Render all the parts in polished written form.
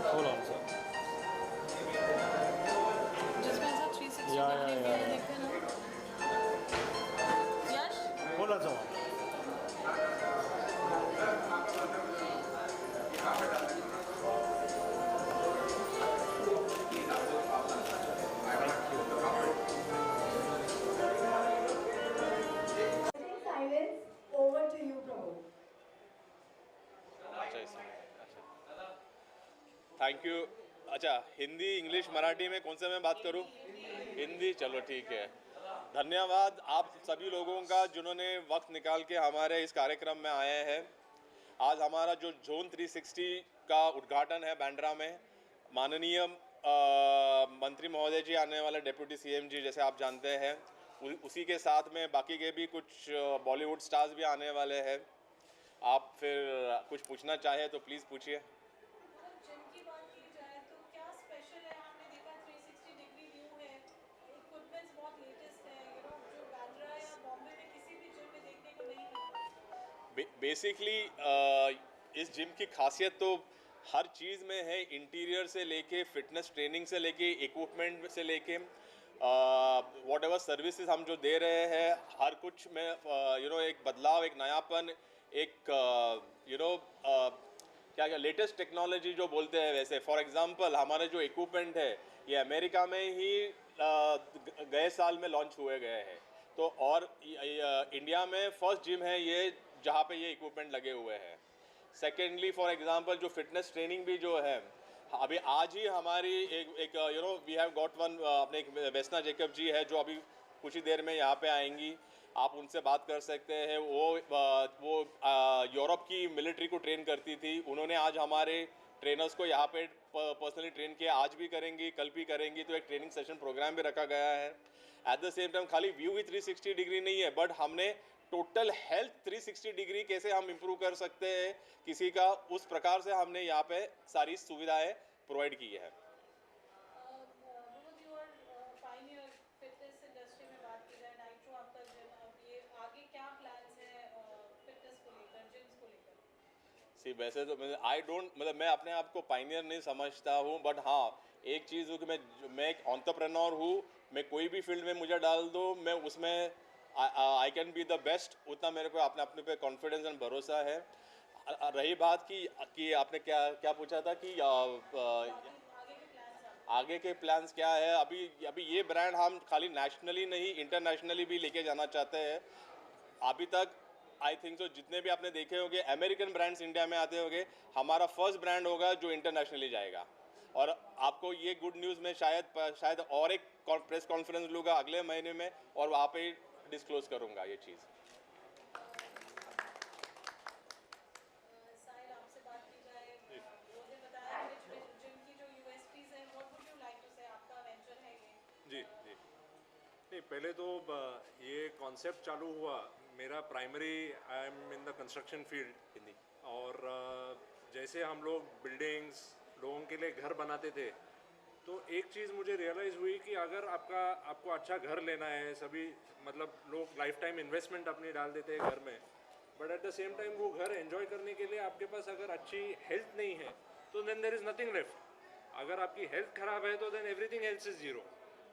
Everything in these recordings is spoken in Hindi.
Hold on, sir. जिसमें ऐसा 360 Yeah, डिग्री yeah, भी है, yeah. देखते ना यश। Hold on, sir. Silence, over to you, Prabhu. अच्छा इसमें अच्छा थैंक यू। अच्छा हिंदी इंग्लिश मराठी में कौन से मैं बात करूं? हिंदी, चलो ठीक है। धन्यवाद आप सभी लोगों का जिन्होंने वक्त निकाल के हमारे इस कार्यक्रम में आए हैं। आज हमारा जो जोन 360 का उद्घाटन है बांद्रा में, माननीय मंत्री महोदय जी आने वाले, डेप्यूटी सीएम जी जैसे आप जानते हैं, उसी के साथ में बाकी के भी कुछ बॉलीवुड स्टार्स भी आने वाले हैं। आप फिर कुछ पूछना चाहे तो प्लीज़ पूछिए। जिम की बात की जाए तो क्या स्पेशल है? हमने देखा 360 डिग्री व्यू है, इक्विपमेंट्स बहुत लेटेस्ट है, जो बांद्रा या बॉम्बे में किसी भी जिम में देखने को नहीं मिलता। बेसिकली इस जिम की खासियत तो हर चीज़ में है, इंटीरियर से लेके फिटनेस ट्रेनिंग से लेके इक्विपमेंट से लेके वॉट एवर सर्विसेज हम जो दे रहे हैं, हर कुछ में एक बदलाव, एक नयापन, एक क्या क्या लेटेस्ट टेक्नोलॉजी जो बोलते हैं वैसे। फॉर एग्जांपल हमारे जो इक्विपमेंट है ये अमेरिका में ही गए साल में लॉन्च हुए गए हैं, तो और इंडिया में फर्स्ट जिम है ये जहाँ पे ये इक्विपमेंट लगे हुए हैं। सेकेंडली फॉर एग्जांपल जो फिटनेस ट्रेनिंग भी जो है, अभी आज ही हमारी एक वी हैव गॉट वन, अपने एक वेस्ना जेकब जी है जो अभी कुछ ही देर में यहाँ पे आएंगी, आप उनसे बात कर सकते हैं। वो यूरोप की मिलिट्री को ट्रेन करती थी, उन्होंने आज हमारे ट्रेनर्स को यहाँ पे पर्सनली ट्रेन किया, आज भी करेंगी, कल भी करेंगी, तो एक ट्रेनिंग सेशन प्रोग्राम भी रखा गया है। एट द सेम टाइम खाली व्यू ही 360 डिग्री नहीं है, बट हमने टोटल हेल्थ 360 डिग्री कैसे हम इम्प्रूव कर सकते हैं किसी का, उस प्रकार से हमने यहाँ पे सारी सुविधाएं प्रोवाइड की है। पायनियर फिटनेस इंडस्ट्री में बात की जाए, नाइट्रो आपका जिम, अब ये आगे क्या प्लान्स हैं फिटनेस को लेकर, जिम्स को लेकर? सी वैसे तो मैं अपने आप को पाइनियर नहीं समझता हूँ, बट हाँ एक चीज़ हूँ कि मैं एक एंटरप्रेन्योर हूँ। मैं कोई भी फील्ड में मुझे डाल दो, मैं उसमें I can be the best, उतना मेरे को अपने पे कॉन्फिडेंस एंड भरोसा है। रही बात कि आपने क्या क्या पूछा था कि आगे के प्लान्स क्या है, अभी ये ब्रांड हम खाली नेशनली नहीं इंटरनेशनली भी लेके जाना चाहते हैं। अभी तक आई थिंक सो जितने भी आपने देखे होंगे अमेरिकन ब्रांड्स इंडिया में आते होंगे, हमारा फर्स्ट ब्रांड होगा जो इंटरनेशनली जाएगा। और आपको ये गुड न्यूज़ में शायद और एक प्रेस कॉन्फ्रेंस लूँगा अगले महीने में, और वहाँ पे डिस्क्लोज करूँगा ये चीज़। साहिल आपसे बात की जाए, उन्होंने बताया कि जिम की जो यूएसपीज हैं, what would you like to say, आपका वेंचर है ये? जी जी, नहीं पहले तो ये कॉन्सेप्ट चालू हुआ, मेरा primary I am in the construction field Hindi, और जैसे हम लोग बिल्डिंग्स लोगों के लिए घर बनाते थे, तो एक चीज़ मुझे रियलाइज़ हुई कि अगर आपको अच्छा घर लेना है, सभी मतलब लोग लाइफ टाइम इन्वेस्टमेंट अपनी डाल देते हैं घर में, but at the same time वो घर एंजॉय करने के लिए आपके पास अगर अच्छी हेल्थ नहीं है तो then there is nothing left. अगर आपकी हेल्थ ख़राब है तो then everything else is zero.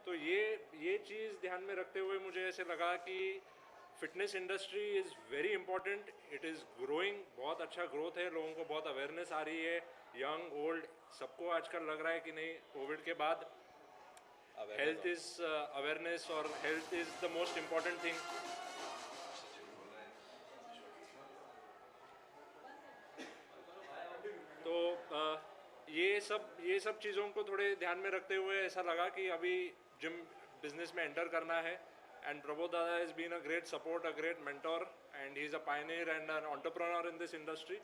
तो ये चीज़ ध्यान में रखते हुए मुझे ऐसे लगा कि fitness industry is very important, it is growing, बहुत अच्छा ग्रोथ है, लोगों को बहुत अवेयरनेस आ रही है, यंग ओल्ड सबको आजकल लग रहा है कि नहीं कोविड के बाद हेल्थ इज़ अवेयरनेस और health is the most important thing. तो ये सब चीज़ों को थोड़े ध्यान में रखते हुए ऐसा लगा कि अभी जिम बिजनेस में एंटर करना है, and Prabodh Dada has been a great support, a great mentor, and he is a pioneer and an entrepreneur in this industry,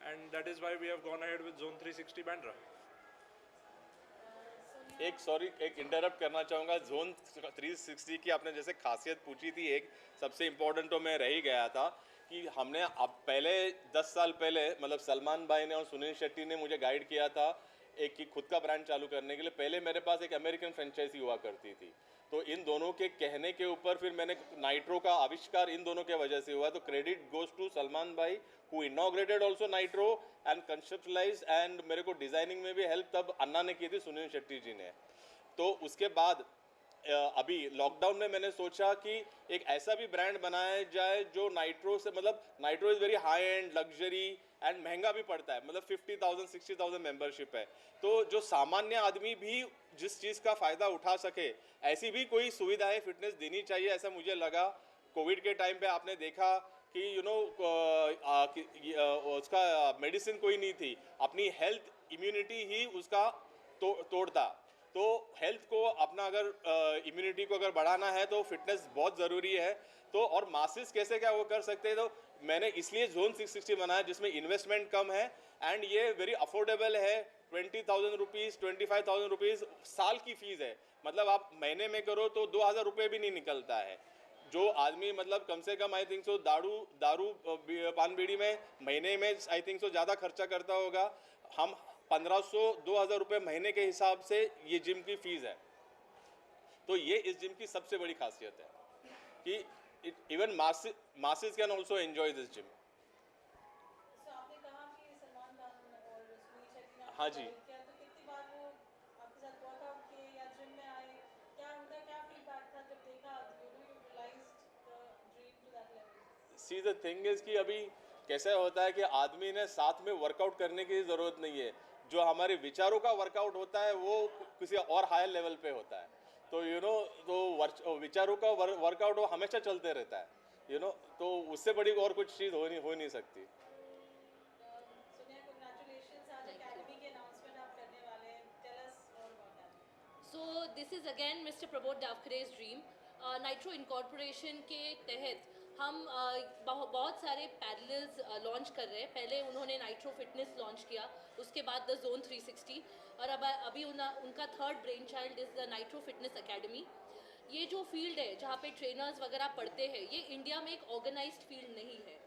and that is why we have gone ahead with zone 360 Bandra. So एक इंटरप्ट करना चाहूँगा। जोन 360 की आपने जैसे खासियत पूछी थी, एक सबसे इम्पोर्टेंट तो मैं रह ही गया था कि हमने अब पहले 10 साल पहले मतलब सलमान भाई ने और सुनील शेट्टी ने मुझे गाइड किया था एक की खुद का ब्रांड चालू करने के लिए। पहले मेरे पास एक अमेरिकन फ्रेंचाइजी हुआ करती थी, तो इन दोनों के कहने के ऊपर फिर मैंने नाइट्रो का आविष्कार इन दोनों के वजह से हुआ। तो क्रेडिट गोज टू सलमान भाई who inaugurated also Nitro and conceptualize, and मेरे को डिज़ाइनिंग में भी हेल्प तब अन्ना ने की थी, सुनील शेट्टी जी ने। तो उसके बाद अभी लॉकडाउन में मैंने सोचा कि एक ऐसा भी ब्रांड बनाया जाए जो नाइट्रो से, मतलब nitro is very high and luxury and महंगा भी पड़ता है, मतलब 50,000 60,000 मेंबरशिप है। तो जो सामान्य आदमी भी जिस चीज़ का फ़ायदा उठा सके ऐसी भी कोई सुविधाएं फिटनेस देनी चाहिए, ऐसा मुझे लगा। कोविड के टाइम पे आपने देखा कि उसका मेडिसिन कोई नहीं थी, अपनी हेल्थ इम्यूनिटी ही उसका तोड़ता। तो हेल्थ को अपना अगर इम्यूनिटी को अगर बढ़ाना है तो फिटनेस बहुत ज़रूरी है। तो और मासेस कैसे क्या वो कर सकते हैं, तो मैंने इसलिए जोन 660 बनाया जिसमें इन्वेस्टमेंट कम है एंड ये वेरी अफोर्डेबल है। 20,000 रुपीज़ 25,000 रुपीज़ साल की फ़ीस है, मतलब आप महीने में करो तो 2,000 रुपये भी नहीं निकलता है। जो आदमी मतलब कम से कम आई थिंक सो दारू पान बीड़ी में महीने में आई थिंक सो ज़्यादा खर्चा करता होगा, हम 1,500-2,000 रुपये महीने के हिसाब से ये जिम की फ़ीस है। तो ये इस जिम की सबसे बड़ी खासियत है कि even masses can also enjoy this gym. So, आपने कहा कि सलमान खान और सुनील शेट्टी ने हाँ आपको जी। गाइड किया, तो कितनी बार वो आपके साथ वर्कआउट किए या जिम में आए, क्या उनका क्या फीडबैक था जब देखा you realized the dream to that level? See the thing is कि अभी कैसा होता है कि आदमी ने साथ में वर्कआउट करने की ज़रूरत नहीं है, जो हमारे विचारों का वर्कआउट होता है वो किसी और हायर लेवल पे होता है। तो तो विचारों का वर्कआउट वो हमेशा चलते रहता है, तो उससे बड़ी और कुछ चीज़ हो नहीं सकती। सुनिया, कांग्रेचुलेशंस, आज एकेडमी के अनाउंसमेंट आप करने वाले हैं, tell us more about that. So this is again Mr. Prabodh Davkare's dream. Nitro incorporation के तहत हम बहुत सारे पैरेलल्स लॉन्च कर रहे हैं। पहले उन्होंने नाइट्रो फिटनेस लॉन्च किया, उसके बाद द जोन 360, और अब अभी उनका third brain child is the nitro fitness academy. ये जो फील्ड है जहाँ पे ट्रेनर्स वगैरह पढ़ते हैं, ये इंडिया में एक ऑर्गेनाइज्ड फील्ड नहीं है।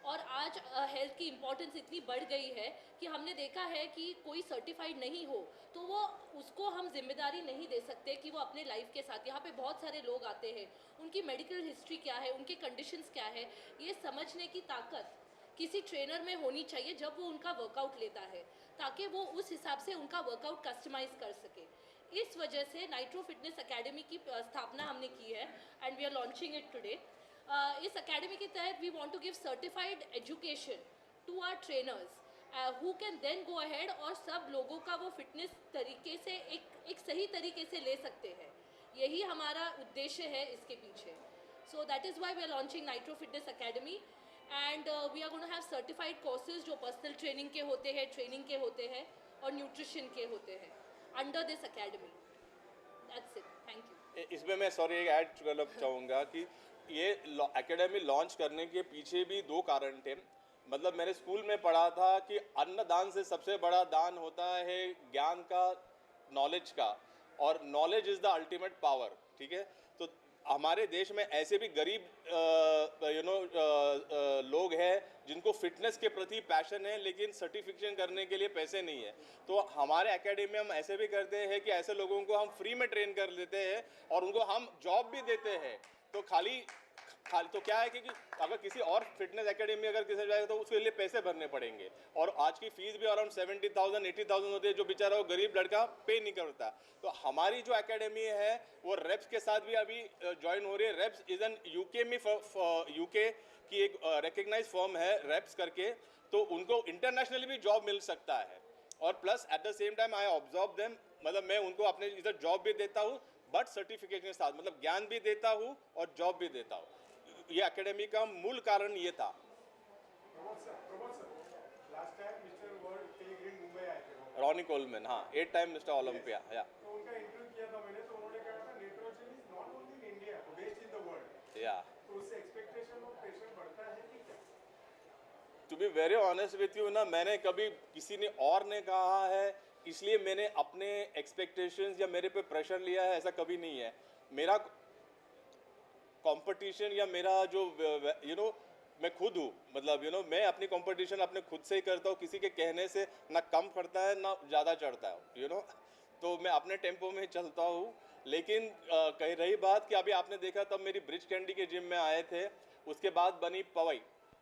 और आज हेल्थ की इम्पोर्टेंस इतनी बढ़ गई है कि हमने देखा है कि कोई सर्टिफाइड नहीं हो तो वो उसको हम जिम्मेदारी नहीं दे सकते कि वो अपने लाइफ के साथ, यहाँ पे बहुत सारे लोग आते हैं, उनकी मेडिकल हिस्ट्री क्या है, उनके कंडीशंस क्या है, ये समझने की ताकत किसी ट्रेनर में होनी चाहिए जब वो उनका वर्कआउट लेता है, ताकि वो उस हिसाब से उनका वर्कआउट कस्टमाइज कर सके। इस वजह से नाइट्रो फिटनेस एकेडमी की स्थापना हमने की है and we are launching it today. इस एकेडमी के तहत we want to give certified education to our trainers who can then go ahead और सब लोगों का वो फिटनेस तरीके से एक सही तरीके से ले सकते हैं। यही हमारा उद्देश्य है इसके पीछे। So that is why we are launching Nitro fitness academy and we are going to have certified courses जो पर्सनल ट्रेनिंग के होते हैं, ट्रेनिंग के होते हैं और न्यूट्रिशन के होते हैं under this academy. That's it, thank you. इसमें मैं सॉरी एक ऐड करना चाहूँगा कि ये एकेडमी लॉन्च करने के पीछे भी दो कारण थे। मतलब मैंने स्कूल में पढ़ा था कि अन्नदान से सबसे बड़ा दान होता है ज्ञान का, नॉलेज का, और knowledge is the ultimate power. ठीक है, तो हमारे देश में ऐसे भी गरीब लोग हैं जिनको फिटनेस के प्रति पैशन है लेकिन सर्टिफिकेशन करने के लिए पैसे नहीं है। तो हमारे एकेडमी में हम ऐसे भी करते हैं कि ऐसे लोगों को हम फ्री में ट्रेन कर लेते हैं और उनको हम जॉब भी देते हैं। तो खाली तो क्या है कि अगर किसी और फिटनेस एकेडमी अगर किसी जाएगा तो उसके लिए पैसे भरने पड़ेंगे, और आज की फीस भी अराउंड 70,000 80,000 होती है, जो बेचारा वो गरीब लड़का पे नहीं करता। तो हमारी जो एकेडमी है वो रेप्स के साथ भी अभी ज्वाइन हो रही है। रेप्स इज एन यूके में यूके की एक रिकग्नाइज फर्म है रेप्स करके, तो उनको इंटरनेशनली भी जॉब मिल सकता है। और plus at the same time I observe them, मतलब मैं उनको अपने इधर जॉब भी देता हूँ बट सर्टिफिकेशन के साथ, मतलब ज्ञान भी देता हूँ और जॉब भी देता हूँ। ये एकेडमी का मूल कारण ये था। Pramod sir, last time mister world पेलिग्रिम मुंबई आए थे, रॉनी कोलमैन, हाँ 8 टाइम मिस्टर ओलंपिया। या तो उनका इंटरव्यू किया था मैंने, तो उन्होंने कहा था nitrogen is not only in India, best in the world. या तो उससे एक्सपेक्टेशन और प्रेशर बढ़ता है कि क्या? To be very honest with you ना, मैंने कभी किसी ने और ने कहा है इसलिए मैंने अपने एक्सपेक्टेशंस या मेरे पे प्रेशर लिया है ऐसा कभी नहीं है। मेरा कंपटीशन या मेरा जो मैं खुद हूँ, मतलब मैं अपनी कंपटीशन अपने खुद से ही करता हूँ, किसी के कहने से ना कम करता है ना ज़्यादा चढ़ता है तो मैं अपने टेम्पो में चलता हूँ। लेकिन कही रही बात कि अभी आपने देखा तब मेरी ब्रिज कैंडी के जिम में आए थे, उसके बाद बनी पवई।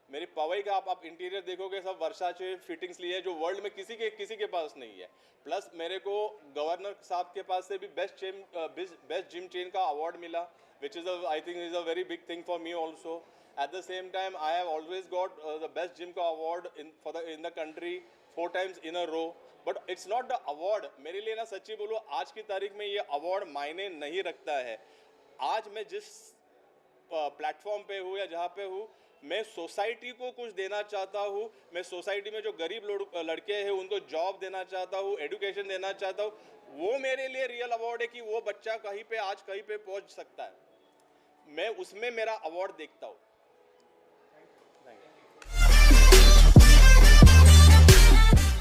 मेरी पवई का आप इंटीरियर देखोगे सब वर्साचे फिटिंग्स लिए जो वर्ल्ड में किसी के पास नहीं है। प्लस मेरे को गवर्नर साहब के पास से भी बेस्ट जिम चेन का अवार्ड मिला, which is I think is a very big thing for me also. At the same time, I have always got the best gym ka award in the country 4 times in a row. But it's not the award. मेरे लिए ना सच्ची बोलो आज की तारीख में ये अवार्ड मायने नहीं रखता है। आज मैं जिस प्लेटफॉर्म पे हूँ या जहाँ पे हूँ, मैं सोसाइटी को कुछ देना चाहता हूँ। मैं सोसाइटी में जो गरीब लड़के हैं उनको जॉब देना चाहता हूँ, एजुकेशन देना चाहता हूँ। वो मेरे लिए रियल अवार्ड है कि वो बच्चा कहीं पे आज कहीं पे पहुँच सकता है। मैं उसमें मेरा अवार्ड देखता हूँ। Thank you.